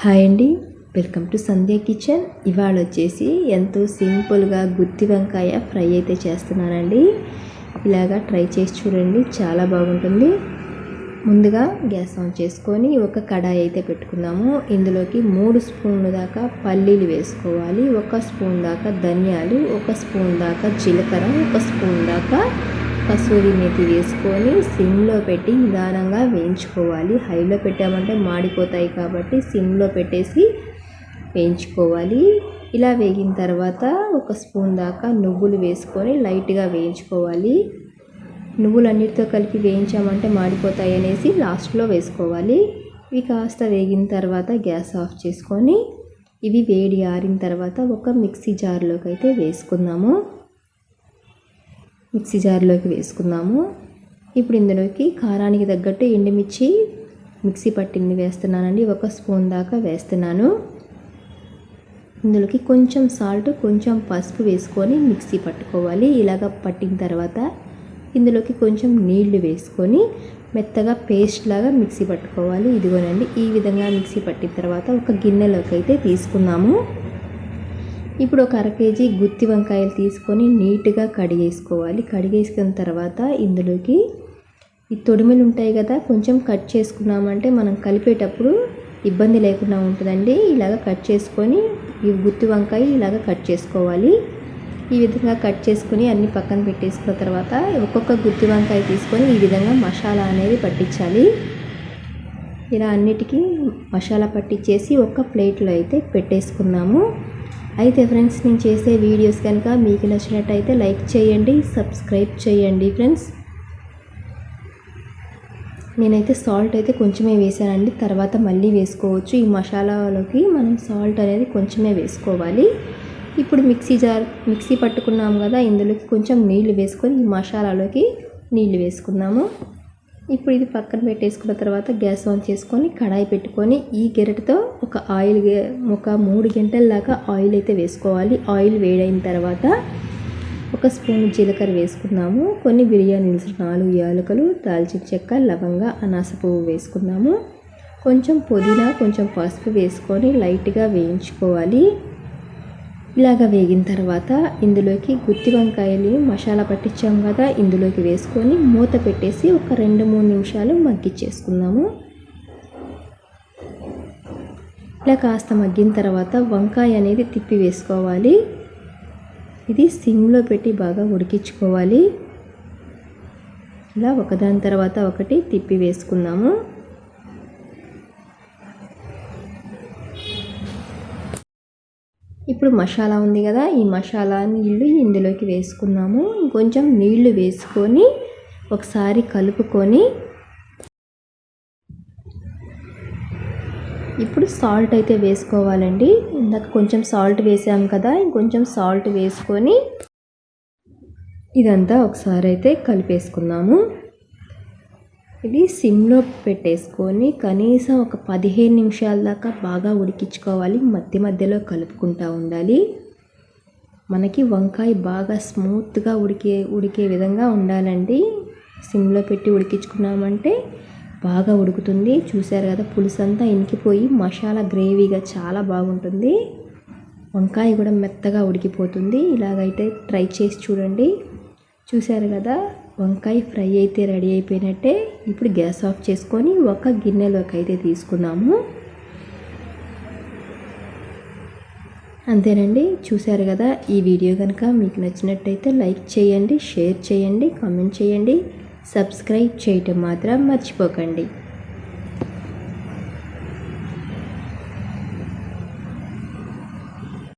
Hi అండి, welcome to Sandhya kitchen. ఇవాళ వచ్చేసి ఎంతో సింపుల్గా గుత్తి వంకాయ ఫ్రై అయితే చేస్తున్నానండి. ఇలాగా ట్రై చేసి చూడండి, చాలా బాగుంటుంది. ముందుగా గ్యాస్ ఆన్ చేసుకొని ఒక కడాయి అయితే పెట్టుకున్నాము. ఇందులోకి 3 స్పూన్ల దాకా పల్లీలు వేసుకోవాలి, 1 స్పూన్ దాకా ధనియాలు, 1 స్పూన్ దాకా జీలకర్ర, 1 స్పూన్ దాకా కసూరి మేతి వేసుకొని సిమ్లో పెట్టి నిదానంగా వేయించుకోవాలి. హైలో పెట్టామంటే మాడిపోతాయి కాబట్టి సిమ్లో పెట్టేసి వేయించుకోవాలి. ఇలా వేగిన తర్వాత 1 స్పూన్ దాకా నువ్వులు వేసుకొని లైట్గా వేయించుకోవాలి. నువ్వులు అన్నిటితో కలిపి వేయించామంటే మాడిపోతాయి అనేసి లాస్ట్లో వేసుకోవాలి. ఇవి కాస్త వేగిన తర్వాత గ్యాస్ ఆఫ్ చేసుకొని ఇవి వేడి ఆరిన తర్వాత ఒక మిక్సీ జార్లోకి అయితే వేసుకుందాము. మిక్సీ జార్లోకి వేసుకుందాము. ఇప్పుడు ఇందులోకి కారానికి తగ్గట్టు ఎండుమిర్చి మిక్సీ పట్టింది వేస్తున్నానండి. 1 స్పూన్ దాకా వేస్తున్నాను. ఇందులోకి కొంచెం సాల్ట్, కొంచెం పసుపు వేసుకొని మిక్సీ పట్టుకోవాలి. ఇలాగ పట్టిన తర్వాత ఇందులోకి కొంచెం నీళ్లు వేసుకొని మెత్తగా పేస్ట్ లాగా మిక్సీ పట్టుకోవాలి. ఇదిగోనండి, ఈ విధంగా మిక్సీ పట్టిన తర్వాత ఒక గిన్నెలోకి అయితే తీసుకుందాము. ఇప్పుడు ఒక 1/2 కేజీ గుత్తి వంకాయలు తీసుకొని నీట్గా కడిగేసుకోవాలి. కడిగేసుకున్న తర్వాత ఇందులోకి ఈ తొడిమెలు ఉంటాయి కదా, కొంచెం కట్ చేసుకున్నామంటే మనం కలిపేటప్పుడు ఇబ్బంది లేకుండా ఉంటుందండి. ఇలాగ కట్ చేసుకొని ఈ గుత్తి వంకాయ ఇలాగ కట్ చేసుకోవాలి. ఈ విధంగా కట్ చేసుకుని అన్ని పక్కన పెట్టేసుకున్న తర్వాత ఒక్కొక్క గుత్తి వంకాయ తీసుకొని ఈ విధంగా మసాలా అనేది పట్టించాలి. ఇలా అన్నిటికీ మసాలా పట్టించేసి ఒక ప్లేట్లో అయితే పెట్టేసుకున్నాము. అయితే ఫ్రెండ్స్, నేను చేసే వీడియోస్ కనుక మీకు నచ్చినట్టయితే లైక్ చేయండి, సబ్స్క్రైబ్ చేయండి ఫ్రెండ్స్. నేనైతే సాల్ట్ అయితే కొంచెమే వేసానండి, తర్వాత మళ్ళీ వేసుకోవచ్చు. ఈ మసాలాలోకి మనం సాల్ట్ అనేది కొంచెమే వేసుకోవాలి. ఇప్పుడు మిక్సీ పట్టుకున్నాము కదా, ఇందులోకి కొంచెం నీళ్లు వేసుకొని ఈ మసాలాలోకి నీళ్లు వేసుకున్నాము. ఇప్పుడు ఇది పక్కన పెట్టేసుకున్న తర్వాత గ్యాస్ ఆన్ చేసుకొని కడాయి పెట్టుకొని ఈ గెరటితో ఒక 3 గంటల దాకా ఆయిల్ అయితే వేసుకోవాలి. ఆయిల్ వేడైన తర్వాత 1 స్పూన్ జీలకర్ర వేసుకున్నాము. కొన్ని బిర్యానీ దినుసులు 4 యాలకులు, దాల్చిన చెక్క, లవంగ, అనాస పువ్వు వేసుకున్నాము. కొంచెం పుదీనా, కొంచెం పసుపు వేసుకొని లైట్గా వేయించుకోవాలి. ఇలాగ వేగిన తర్వాత ఇందులోకి గుత్తి వంకాయలు మసాలా పట్టించాం కదా, ఇందులోకి వేసుకొని మూత పెట్టేసి ఒక 2-3 నిమిషాలు మగ్గిచ్చేసుకుందాము. ఇలా కాస్త మగ్గిన తర్వాత వంకాయ అనేది తిప్పి వేసుకోవాలి. ఇది సిమ్లో పెట్టి బాగా ఉడికించుకోవాలి. ఇలా ఒకదాని తర్వాత ఒకటి తిప్పి వేసుకుందాము. ఇప్పుడు మసాలా ఉంది కదా, ఈ మసాలా నీళ్ళు ఇందులోకి వేసుకున్నాము. ఇంకొంచెం నీళ్లు వేసుకొని ఒకసారి కలుపుకొని ఇప్పుడు సాల్ట్ అయితే వేసుకోవాలండి. ఇందాక కొంచెం సాల్ట్ వేసాం కదా, ఇంకొంచెం సాల్ట్ వేసుకొని ఇదంతా ఒకసారి అయితే కలిపేసుకుందాము. ఇది సిమ్లో పెట్టేసుకొని కనీసం ఒక 15 నిమిషాల దాకా బాగా ఉడికించుకోవాలి. మధ్యలో కలుపుకుంటూ ఉండాలి. మనకి వంకాయ బాగా స్మూత్గా ఉడికే విధంగా ఉండాలండి. సిమ్లో పెట్టి ఉడికించుకున్నామంటే బాగా ఉడుకుతుంది. చూసారు కదా, పులుసు అంతా ఇనికిపోయి మసాలా గ్రేవీగా చాలా బాగుంటుంది. వంకాయ కూడా మెత్తగా ఉడికిపోతుంది. ఇలాగైతే ట్రై చేసి చూడండి. చూసారు కదా, వంకాయ ఫ్రై అయితే రెడీ అయిపోయినట్టే. ఇప్పుడు గ్యాస్ ఆఫ్ చేసుకొని ఒక గిన్నెలోకి అయితే తీసుకున్నాము. అంతేనండి, చూసారు కదా. ఈ వీడియో కనుక మీకు నచ్చినట్టయితే లైక్ చేయండి, షేర్ చేయండి, కామెంట్ చేయండి, సబ్స్క్రైబ్ చేయటం మాత్రం మర్చిపోకండి.